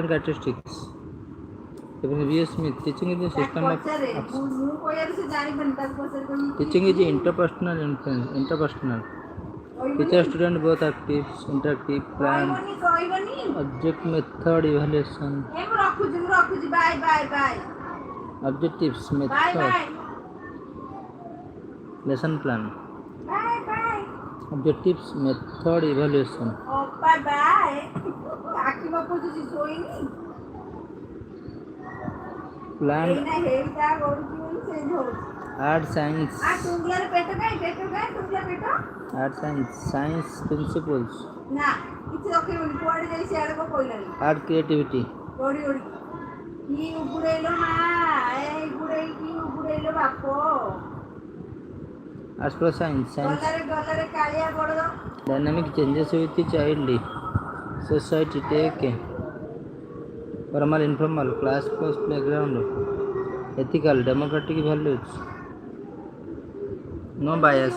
characteristics. V.S. Smith, teaching is a system of teaching is interpersonal influence. Interpersonal. Teacher student both active, interactive, plan, object method evaluation, objectives method, lesson plan, objectives method evaluation, plan, art science, science principles, art creativity, arts plus science, dynamic changes with the child, society take, formal informal, class plus playground, ethical democratic values, no bias,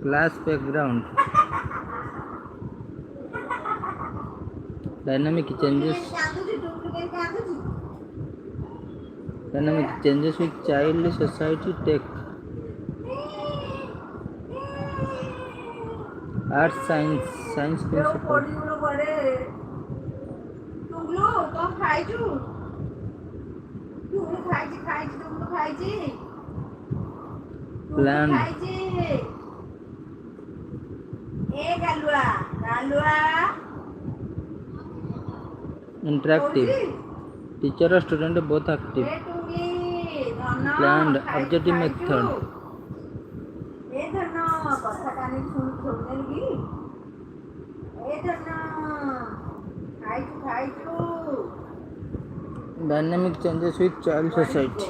class background, dynamic changes with child, society take, art science, science principle, plan, interactive, teacher or student both active, planned, objective method, dynamic changes with child, society,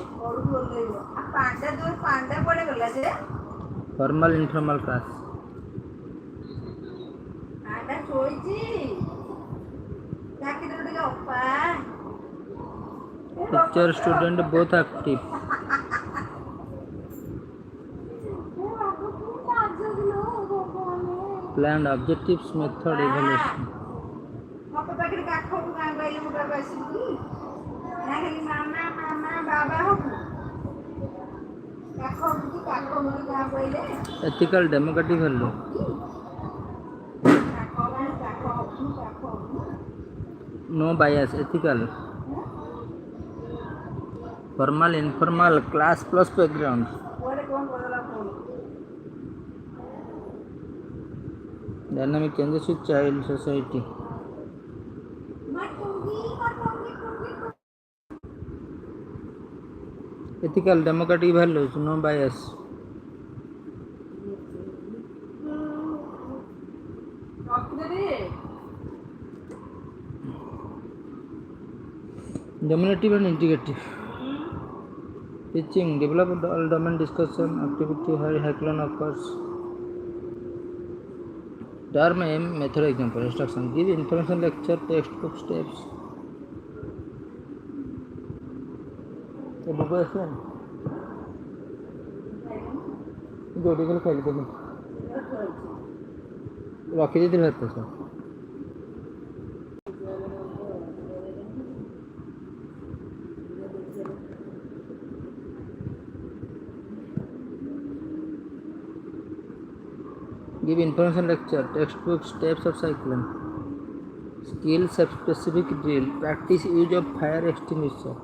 formal informal class, teacher student both active, planned, objectives method evaluation, ethical democratic value, no bias, ethical, formal informal, class plus background, dynamic changes with child, society, ethical democratic values, no bias, dominative and integrative, teaching, develop all domain discussion, activity, hackathon occurs, term aim, method example, instruction, give information lecture, textbook steps, book question, जोड़ी को खेल देनी रखी दी थी तो sir give information lecture, textbook, steps of cycling, skills of specific drill, practice use of fire extinguisher,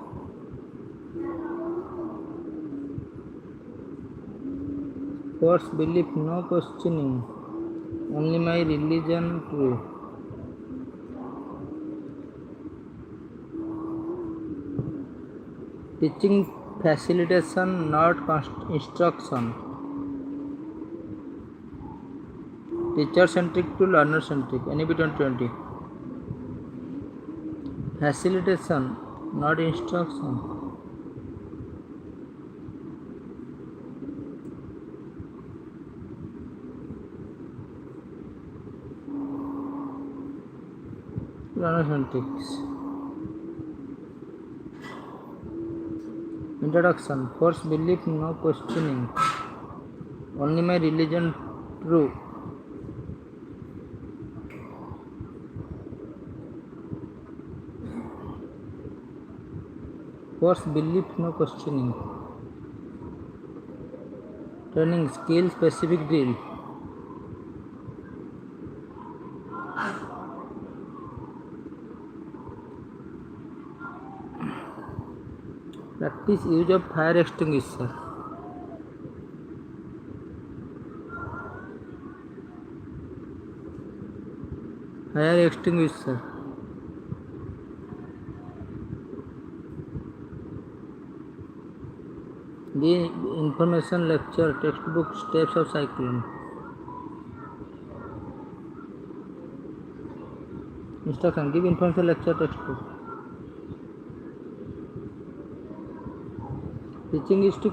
force belief, no questioning, only my religion true, teaching facilitation, not instruction, teacher centric to learner centric, NEP 2020, facilitation, not instruction, learner centric, introduction, force belief, no questioning, Only my religion true. Force belief, no questioning. Training skill specific drill. Practice use of fire extinguisher. Fire extinguisher. The information lecture textbook steps of cyclone. Instruction give information lecture textbook. Teaching is to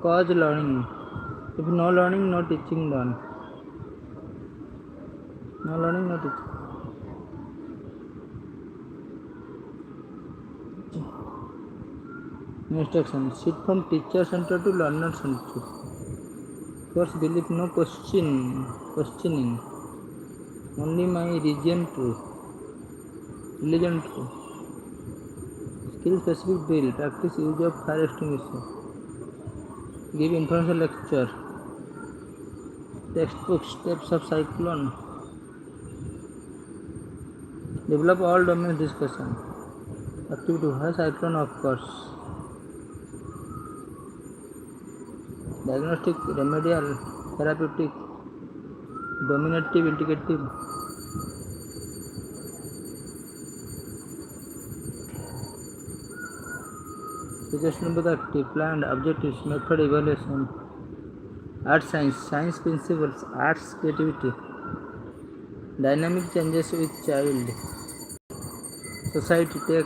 cause learning. If no learning, no teaching done. No learning, no teaching. Instruction shift from teacher center to learner center. First belief, no questioning. Only my religion true. Skill specific drill. Practice use of fire extinguisher. Give information lecture. Textbook steps of cyclone. Develop all domains discussion. Activity why cyclone occurs. Diagnostic, remedial, therapeutic, dominative, indicative. Suggestion about active, planned, objectives, method, evaluation. Art science principles, arts creativity. Dynamic changes with child. Society take.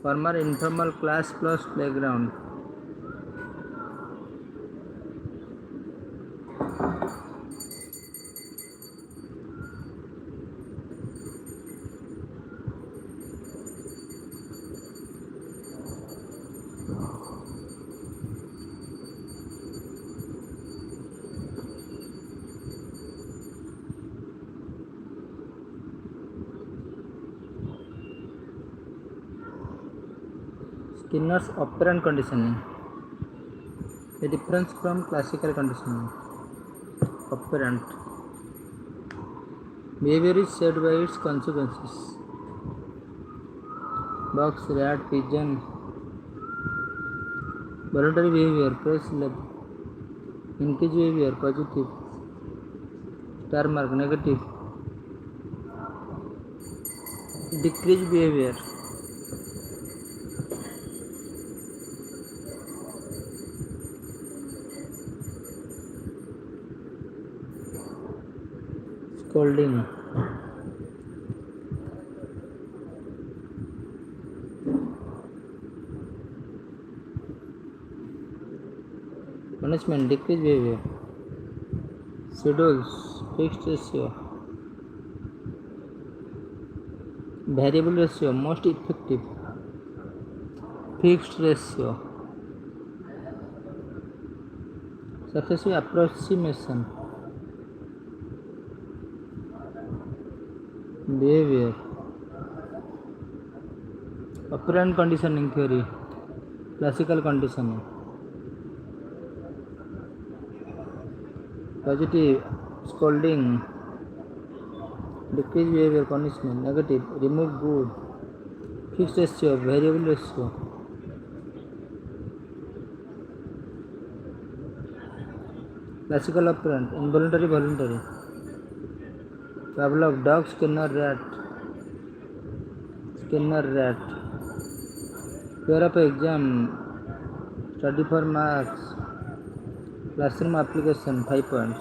Formal informal class plus playground. Skinner's operant conditioning. The difference from classical conditioning. Operant. Behavior is shaped by its consequences. Box, rat, pigeon. Voluntary behavior, press left. Engage behavior, positive. Star mark, negative. Decrease behavior. Scolding. Punishment, decrease behavior. Schedules, fixed ratio. Variable ratio, most effective. Fixed ratio. Successive approximation. Behavior. Operant conditioning theory. Classical conditioning. Positive, scolding. Decrease behavior, punishment. Negative, remove good. Fixed ratio, variable ratio. Classical operant, involuntary, voluntary. Pavlov, dog, Skinner, rat. Skinner, rat. Fear of exam. Study for marks. Classroom application, 5 points.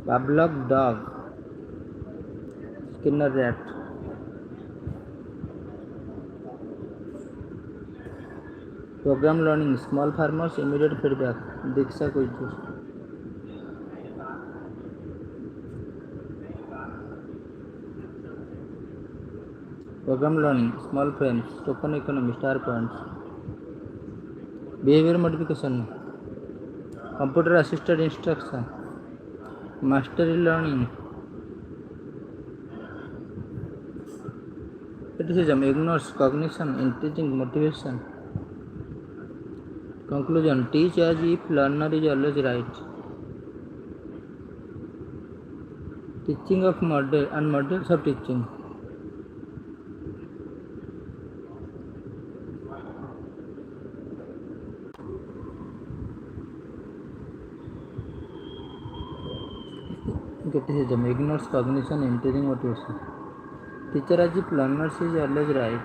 Pavlov, dog. Skinner, rat. Program learning, small farmers, immediate feedback. Diksha quizzes. Program learning, small frames, token economy, star points. behavior modification, computer assisted instruction, mastery learning, criticism, ignores cognition, increasing motivation. Conclusion, teach as if learner is always right. Teaching of model and models of teaching. Criticism, ignores cognition, increasing motivation. Teacher as if learners is always right.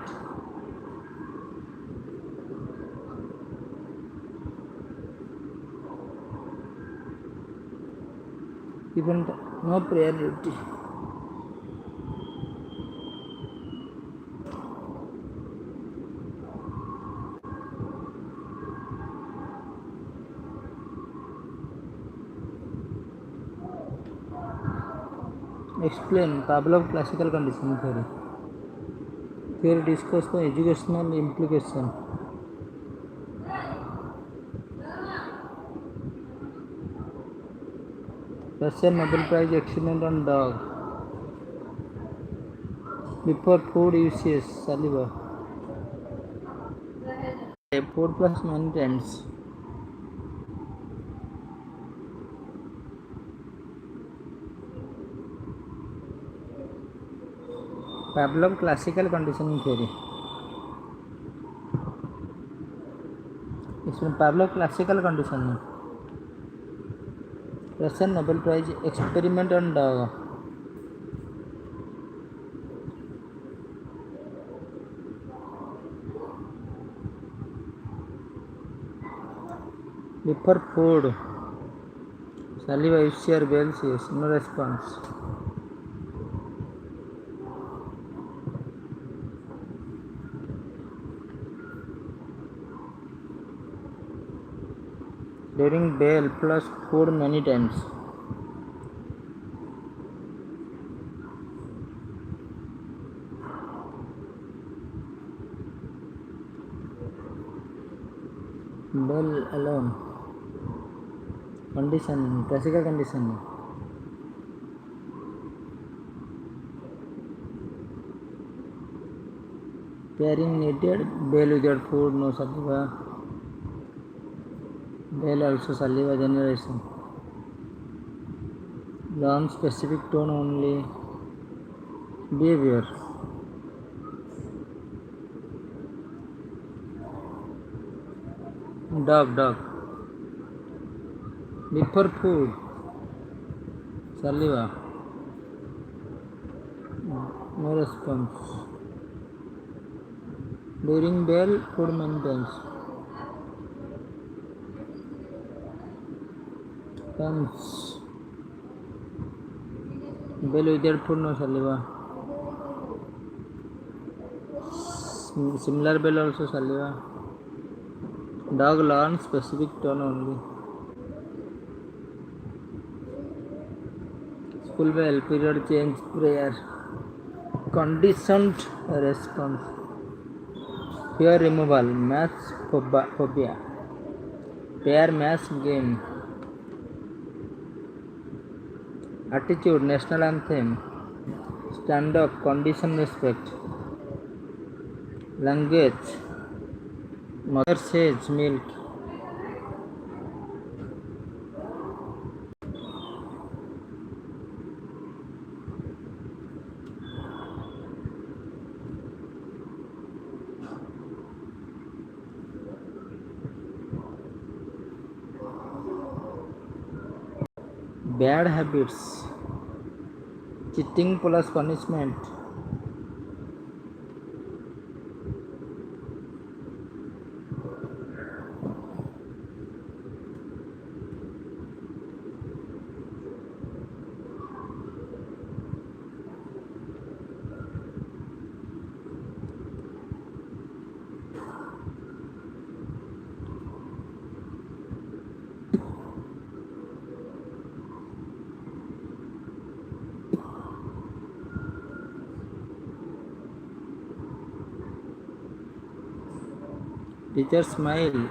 Even no priority. Explain Pavlov classical conditioning theory. Theory discuss the educational implication. Russian Nobel Prize experiment on dog. Before food uses saliva. Food plus many times. Pavlov classical conditioning theory. Explain Pavlov classical conditioning. Russian Nobel Prize experiment on dog. Before food, saliva uses bells, yes, no response. During bell plus food many times. Bell alone. Conditioning, classical conditioning. Pairing needed, bell without food, no saliva. Bell also saliva generation. Learn specific tone only. Behavior. Dog. Before food, saliva. No response. During bell, food many times. Comes. Bell without food, no saliva. Similar bell also saliva. Dog learns specific tone only. School bell, period change, prayer. Conditioned response. Fear removal, maths phobia. Pair maths game. Attitude, national anthem. Stand up, condition respect. Language. Mother says milk. Bad habits. Cheating plus punishment. Teacher smile.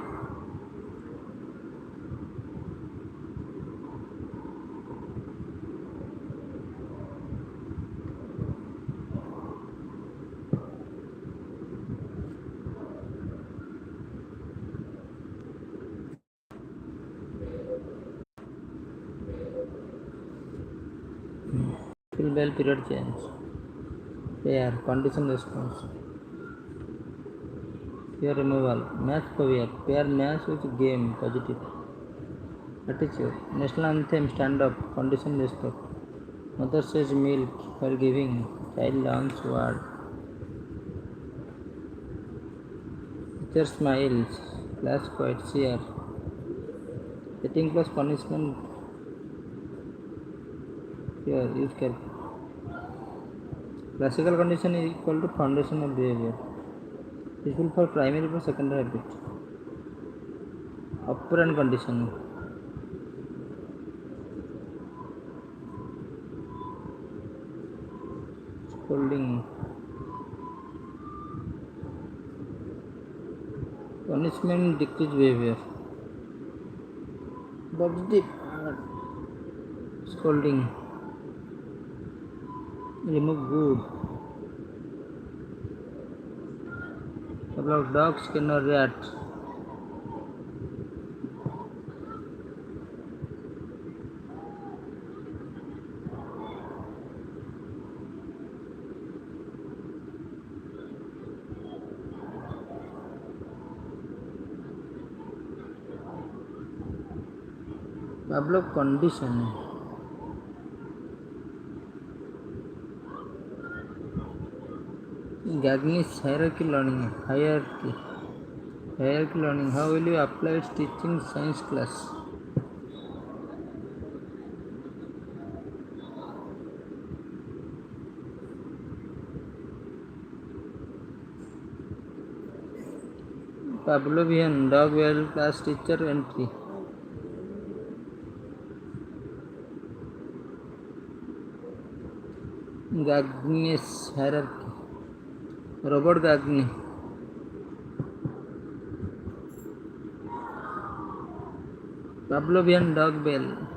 bell period change. Pair condition response. Fear removal. Match phobia. Pair match with game positive. Attitude. National anthem stand up. Condition respect. Mother says milk for giving. Child learns word. Teacher smiles. Class quiet. Cheer. Setting plus punishment. Here use careful. Classical condition is equal to foundation of behavior. Useful for primary or secondary habit. Operant condition. Scolding. Punishment decrease behavior. Positive. Scolding. Remove good. About dogs cannot rat. Pavlov condition. Gagne's hierarchy learning. Hierarchy learning. How will you apply its teaching science class? Pavlovian dog well class teacher entry. Gagne's hierarchy. Robert Gagne. Pavlovian dog bell.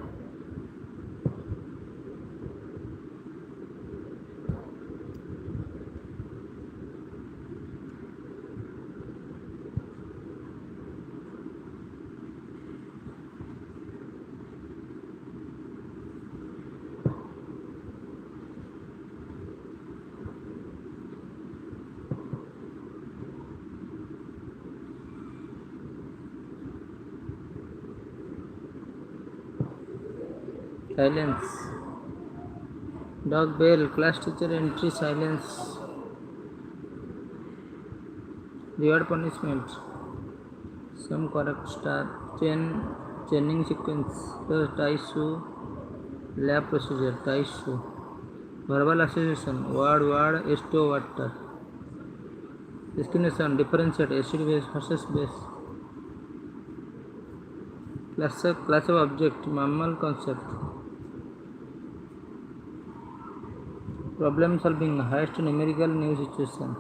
Silence. Dog bell. Class teacher entry. Silence. Reward punishment. Some correct star. Chaining sequence. Tie shoe. Lab procedure. Tie shoe. Verbal association. Word. Esto water. Discrimination. Differentiate. Acid base versus base. Class of object. Mammal concept. Problem solving. Highest numerical new situation.